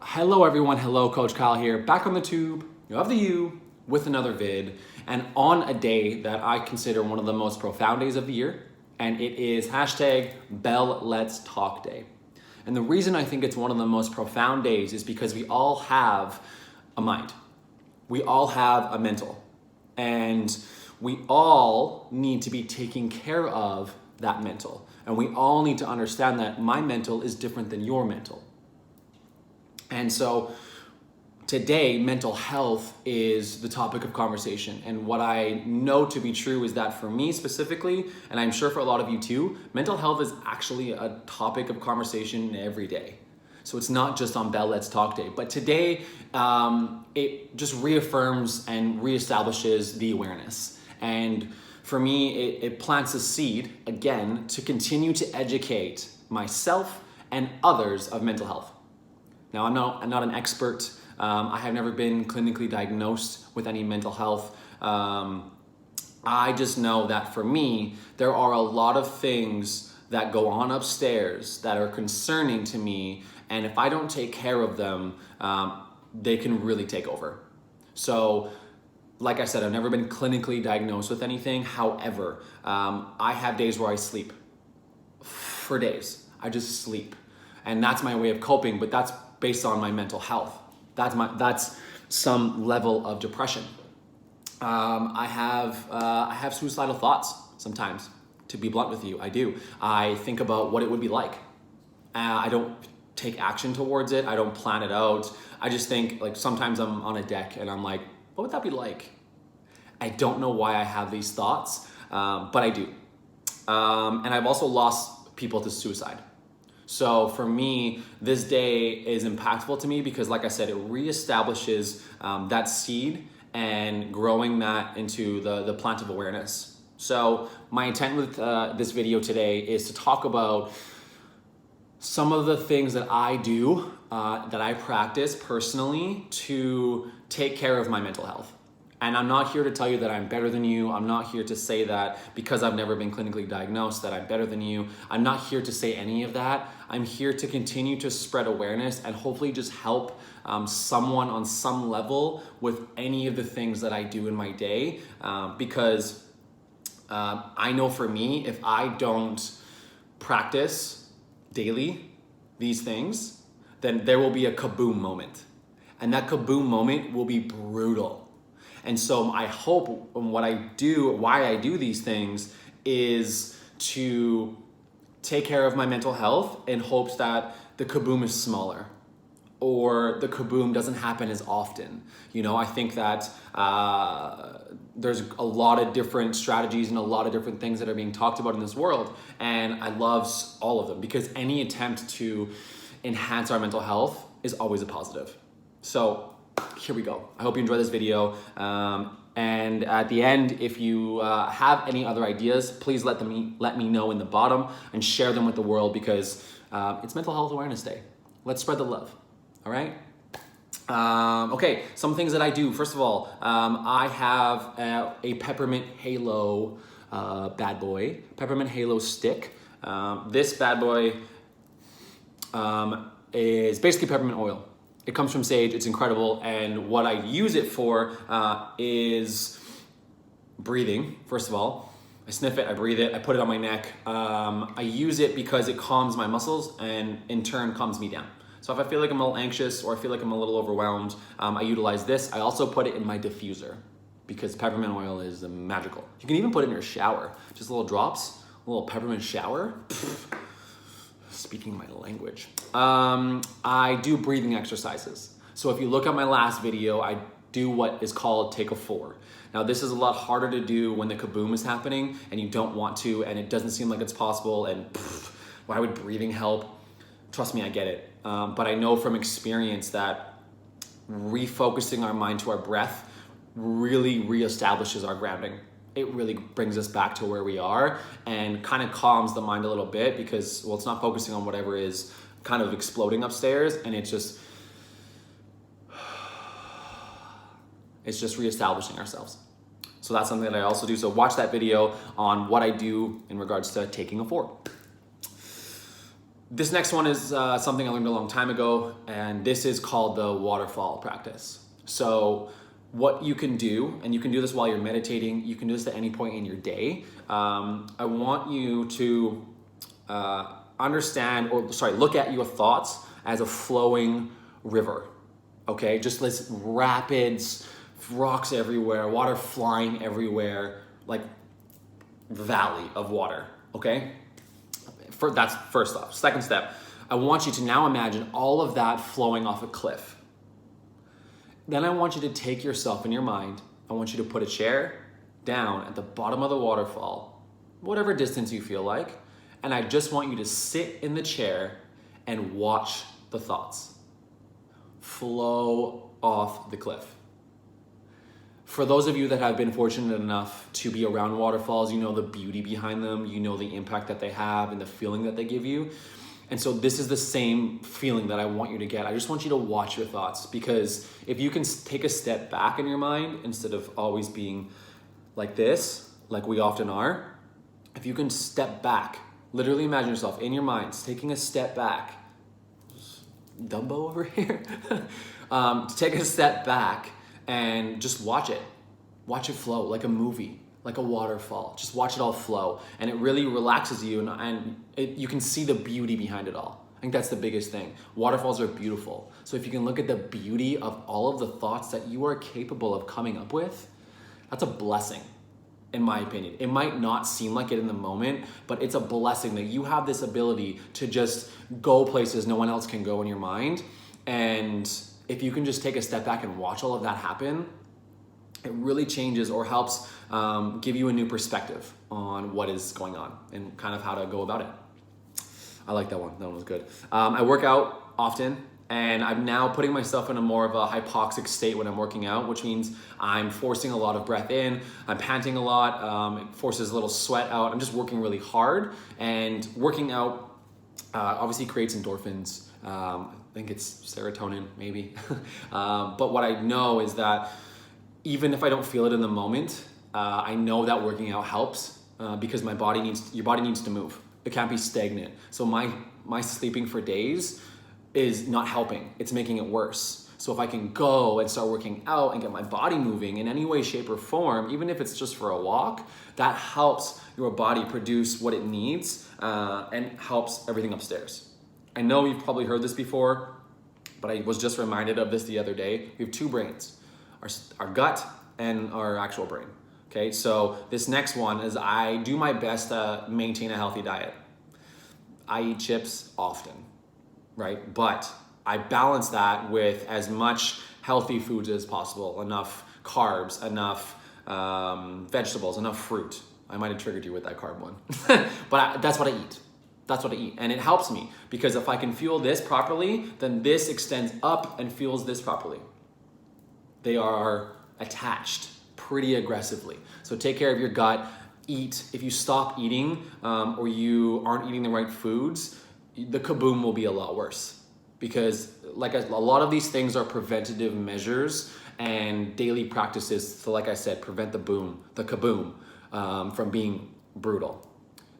Hello everyone, hello Coach Kyle here, back on the tube, of the U, with another vid, and on a day that I consider one of the most profound days of the year, and it is hashtag Bell Let's Talk Day. And the reason I think it's one of the most profound days is because we all have a mind. We all have a mental. And we all need to be taking care of that mental. And we all need to understand that my mental is different than your mental. And so today, mental health is the topic of conversation. And what I know to be true is that for me specifically, and I'm sure for a lot of you too, mental health is actually a topic of conversation every day. So it's not just on Bell Let's Talk Day. But today, it just reaffirms and reestablishes the awareness. And for me, it plants a seed, again, to continue to educate myself and others of mental health. Now, I'm not an expert. I have never been clinically diagnosed with any mental health. I just know that for me, there are a lot of things that go on upstairs that are concerning to me, and if I don't take care of them, they can really take over. So, like I said, I've never been clinically diagnosed with anything. However, I have days where I sleep for days. I just sleep. And that's my way of coping, but that's based on my mental health. That's some level of depression. I have suicidal thoughts sometimes, to be blunt with you. I do. I think about what it would be like. I don't take action towards it. I don't plan it out. I just think, like, sometimes I'm on a deck and I'm like, what would that be like? I don't know why I have these thoughts, but I do. And I've also lost people to suicide. So for me, this day is impactful to me because, like I said, it reestablishes that seed and growing that into the plant of awareness. So my intent with this video today is to talk about some of the things that I do, that I practice personally to take care of my mental health. And I'm not here to tell you that I'm better than you. I'm not here to say that because I've never been clinically diagnosed that I'm better than you. I'm not here to say any of that. I'm here to continue to spread awareness and hopefully just help someone on some level with any of the things that I do in my day. Because I know for me, if I don't practice daily these things, then there will be a kaboom moment. And that kaboom moment will be brutal. And so I hope why I do these things is to take care of my mental health in hopes that the kaboom is smaller or the kaboom doesn't happen as often. You know, I think that there's a lot of different strategies and a lot of different things that are being talked about in this world. And I love all of them because any attempt to enhance our mental health is always a positive. So here we go. I hope you enjoy this video. And at the end, if you have any other ideas, please let me know in the bottom and share them with the world because it's Mental Health Awareness Day. Let's spread the love. All right? Okay, some things that I do. First of all, I have a peppermint halo bad boy, peppermint halo stick. This bad boy is basically peppermint oil. It comes from Saje, it's incredible, and what I use it for is breathing, first of all. I sniff it, I breathe it, I put it on my neck. I use it because it calms my muscles and in turn calms me down. So if I feel like I'm a little anxious or I feel like I'm a little overwhelmed, I utilize this. I also put it in my diffuser because peppermint oil is magical. You can even put it in your shower, just little drops, a little peppermint shower. Speaking my language. I do breathing exercises. So if you look at my last video, I do what is called take a 4. Now this is a lot harder to do when the kaboom is happening and you don't want to and it doesn't seem like it's possible and why would breathing help? Trust me, I get it. But I know from experience that refocusing our mind to our breath really reestablishes our grounding. It really brings us back to where we are and kind of calms the mind a little bit because, well, it's not focusing on whatever is kind of exploding upstairs and it's just reestablishing ourselves. So that's something that I also do. So watch that video on what I do in regards to taking a 4. This next one is something I learned a long time ago, and this is called the waterfall practice. So what you can do, and you can do this while you're meditating, you can do this at any point in your day. I want you to look at your thoughts as a flowing river, okay? Just this rapids, rocks everywhere, water flying everywhere, like valley of water, okay? That's first off. Second step, I want you to now imagine all of that flowing off a cliff. Then I want you to take yourself in your mind, I want you to put a chair down at the bottom of the waterfall, whatever distance you feel like, and I just want you to sit in the chair and watch the thoughts flow off the cliff. For those of you that have been fortunate enough to be around waterfalls, you know the beauty behind them, you know the impact that they have and the feeling that they give you. And so this is the same feeling that I want you to get. I just want you to watch your thoughts, because if you can take a step back in your mind instead of always being like this, like we often are, if you can step back, literally imagine yourself in your mind taking a step back, Dumbo over here, take a step back and just watch it flow like a movie, like a waterfall. Just watch it all flow, and it really relaxes you, and you can see the beauty behind it all. I think that's the biggest thing. Waterfalls are beautiful. So if you can look at the beauty of all of the thoughts that you are capable of coming up with, that's a blessing, in my opinion. It might not seem like it in the moment, but it's a blessing that you have this ability to just go places no one else can go in your mind. And if you can just take a step back and watch all of that happen, it really changes or helps give you a new perspective on what is going on and kind of how to go about it. I like that one. That one was good. I work out often, and I'm now putting myself in a more of a hypoxic state when I'm working out, which means I'm forcing a lot of breath in, I'm panting a lot, it forces a little sweat out. I'm just working really hard, and working out obviously creates endorphins. I think it's serotonin, maybe. But what I know is that even if I don't feel it in the moment, I know that working out helps because your body needs to move. It can't be stagnant. So my sleeping for days is not helping. It's making it worse. So if I can go and start working out and get my body moving in any way, shape, or form, even if it's just for a walk, that helps your body produce what it needs and helps everything upstairs. I know you've probably heard this before, but I was just reminded of this the other day. We have two brains, our gut and our actual brain. Okay, so this next one is I do my best to maintain a healthy diet. I eat chips often, right? But I balance that with as much healthy foods as possible, enough carbs, enough vegetables, enough fruit. I might have triggered you with that carb one, but that's what I eat. That's what I eat. And it helps me because if I can fuel this properly, then this extends up and fuels this properly. They are attached pretty aggressively. So take care of your gut, eat. If you stop eating or you aren't eating the right foods, the kaboom will be a lot worse. Because like a lot of these things are preventative measures and daily practices to, like I said, prevent the kaboom from being brutal.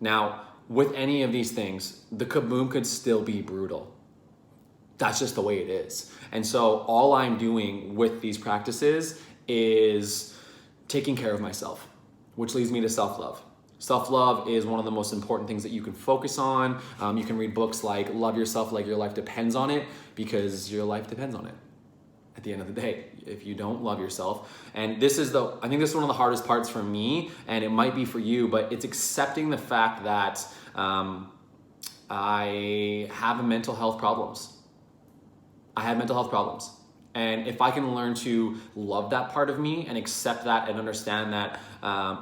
Now, with any of these things, the kaboom could still be brutal. That's just the way it is. And so all I'm doing with these practices is taking care of myself, which leads me to self-love. Self-love is one of the most important things that you can focus on. You can read books like Love Yourself Like Your Life Depends on It, because your life depends on it at the end of the day, if you don't love yourself. And I think this is one of the hardest parts for me, and it might be for you, but it's accepting the fact that I have mental health problems. And if I can learn to love that part of me and accept that and understand that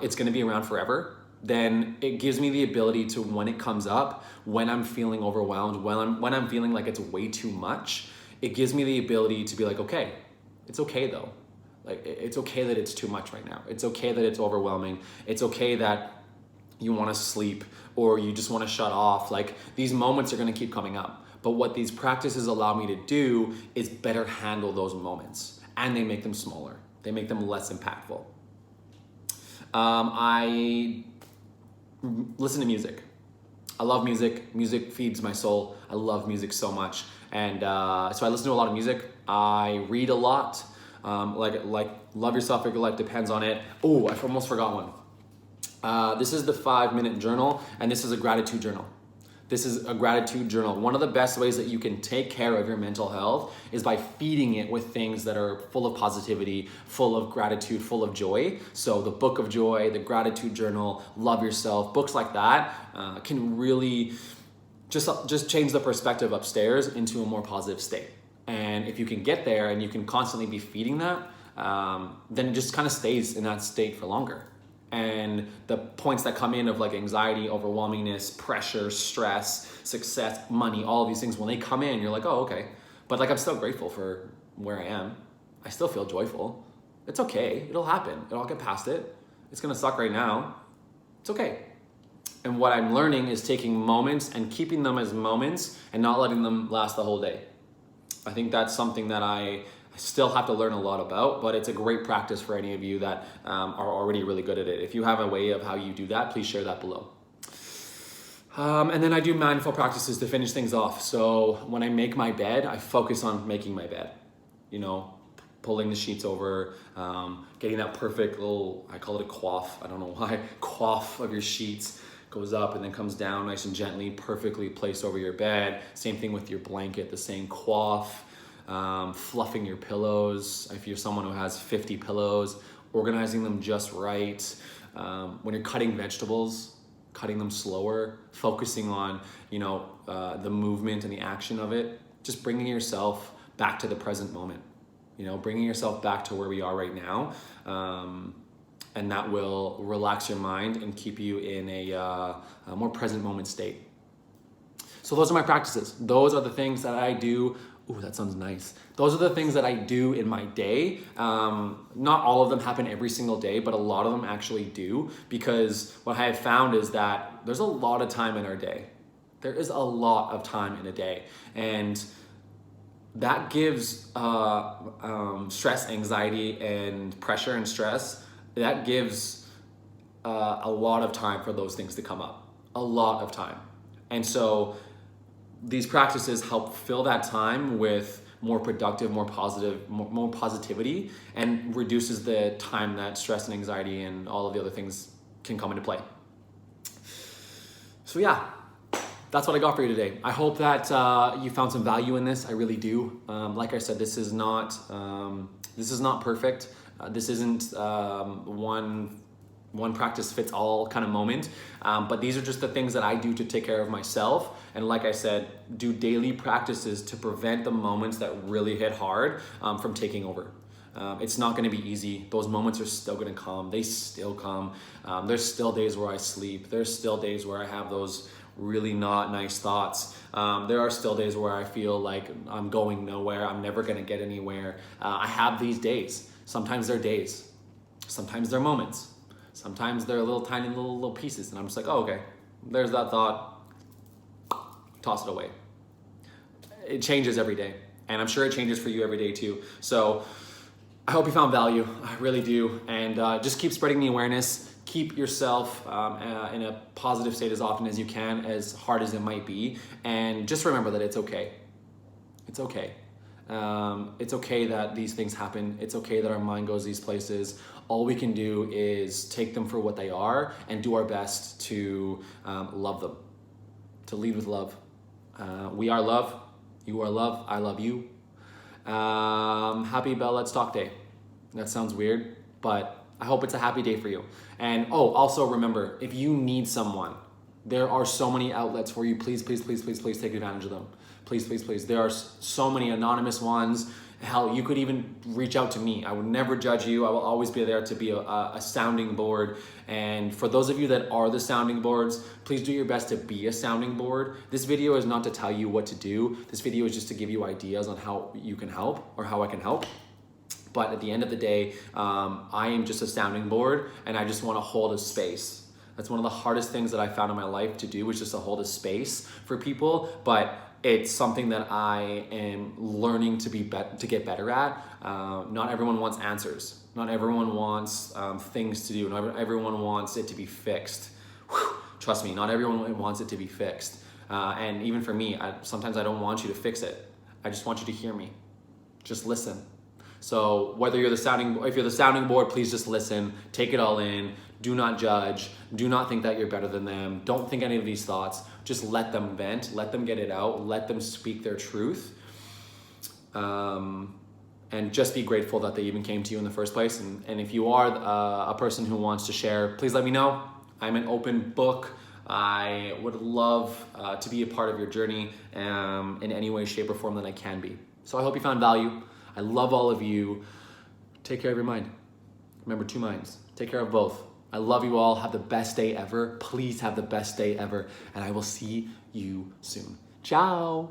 it's gonna be around forever, then it gives me the ability to, when it comes up, when I'm feeling overwhelmed, when I'm feeling like it's way too much, it gives me the ability to be like, okay, it's okay though. Like, it's okay that it's too much right now. It's okay that it's overwhelming. It's okay that you wanna sleep or you just wanna shut off. Like, these moments are gonna keep coming up. But what these practices allow me to do is better handle those moments, and they make them smaller. They make them less impactful. I listen to music. I love music. Music feeds my soul. I love music so much. And so I listen to a lot of music. I read a lot. Like Love Yourself, Figure Life depends on it. Oh, I almost forgot one. This is the 5-minute journal, and this is a gratitude journal. This is a gratitude journal. One of the best ways that you can take care of your mental health is by feeding it with things that are full of positivity, full of gratitude, full of joy. So the Book of Joy, the gratitude journal, Love Yourself, books like that can really just change the perspective upstairs into a more positive state. And if you can get there and you can constantly be feeding that, then it just kind of stays in that state for longer. And the points that come in of like anxiety, overwhelmingness, pressure, stress, success, money, all of these things, when they come in, you're like, oh, okay. But like, I'm still grateful for where I am. I still feel joyful. It's okay. It'll happen. I'll get past it. It's going to suck right now. It's okay. And what I'm learning is taking moments and keeping them as moments and not letting them last the whole day. I think that's something that I still have to learn a lot about, but it's a great practice for any of you that are already really good at it. If you have a way of how you do that, please share that below. And then I do mindful practices to finish things off. So when I make my bed, I focus on making my bed. You know, pulling the sheets over, getting that perfect little, I call it a coif, I don't know why, coif of your sheets. Goes up and then comes down nice and gently, perfectly placed over your bed. Same thing with your blanket, the same coif. Fluffing your pillows. If you're someone who has 50 pillows, organizing them just right. When you're cutting vegetables, cutting them slower, focusing on, the movement and the action of it, just bringing yourself back to the present moment, bringing yourself back to where we are right now. And that will relax your mind and keep you in a more present moment state. So those are my practices. Those are the things that I do. Ooh, that sounds nice. Those are the things that I do in my day. Not all of them happen every single day, but a lot of them actually do, because what I have found is that there's a lot of time in our day. There is a lot of time in a day. And that gives stress, anxiety, and pressure and stress, that gives a lot of time for those things to come up. A lot of time. And so these practices help fill that time with more productive, more positive, more positivity, and reduces the time that stress and anxiety and all of the other things can come into play. So yeah, that's what I got for you today. I hope that you found some value in this. I really do. Like I said, this is not perfect. This isn't one practice fits all kind of moment, but these are just the things that I do to take care of myself. And like I said, do daily practices to prevent the moments that really hit hard from taking over. It's not going to be easy. Those moments are still going to come. They still come. There's still days where I sleep. There's still days where I have those really not nice thoughts. There are still days where I feel like I'm going nowhere. I'm never going to get anywhere. I have these days. Sometimes they're days. Sometimes they're moments. Sometimes they're little tiny little pieces, and I'm just like, oh, okay, there's that thought, toss it away. It changes every day, and I'm sure it changes for you every day too. So I hope you found value. I really do. And just keep spreading the awareness. Keep yourself in a positive state as often as you can, as hard as it might be. And just remember that it's okay. It's okay. It's okay that these things happen. It's okay that our mind goes these places. All we can do is take them for what they are and do our best to love them, to lead with love. We are love. You are love. I love you. Happy Bell Let's Talk Day. That sounds weird, but I hope it's a happy day for you. And also remember, if you need someone, there are so many outlets for you. Please, please, please, please, please take advantage of them. Please, please, please. There are so many anonymous ones. Hell, you could even reach out to me. I would never judge you. I will always be there to be a sounding board. And for those of you that are the sounding boards, please do your best to be a sounding board. This video is not to tell you what to do. This video is just to give you ideas on how you can help or how I can help. But at the end of the day, I am just a sounding board, and I just want to hold a space. That's one of the hardest things that I found in my life to do, is just to hold a space for people. But it's something that I am learning to get better at. Not everyone wants answers. Not everyone wants things to do. Not everyone wants it to be fixed. Whew. Trust me, not everyone wants it to be fixed. And even for me, sometimes I don't want you to fix it. I just want you to hear me. Just listen. So whether if you're the sounding board, please just listen, take it all in, do not judge, do not think that you're better than them, don't think any of these thoughts, just let them vent, let them get it out, let them speak their truth. And just be grateful that they even came to you in the first place. And if you are a person who wants to share, please let me know. I'm an open book. I would love to be a part of your journey in any way, shape, or form that I can be. So I hope you found value. I love all of you. Take care of your mind. Remember, 2 minds. Take care of both. I love you all. Have the best day ever. Please have the best day ever. And I will see you soon. Ciao.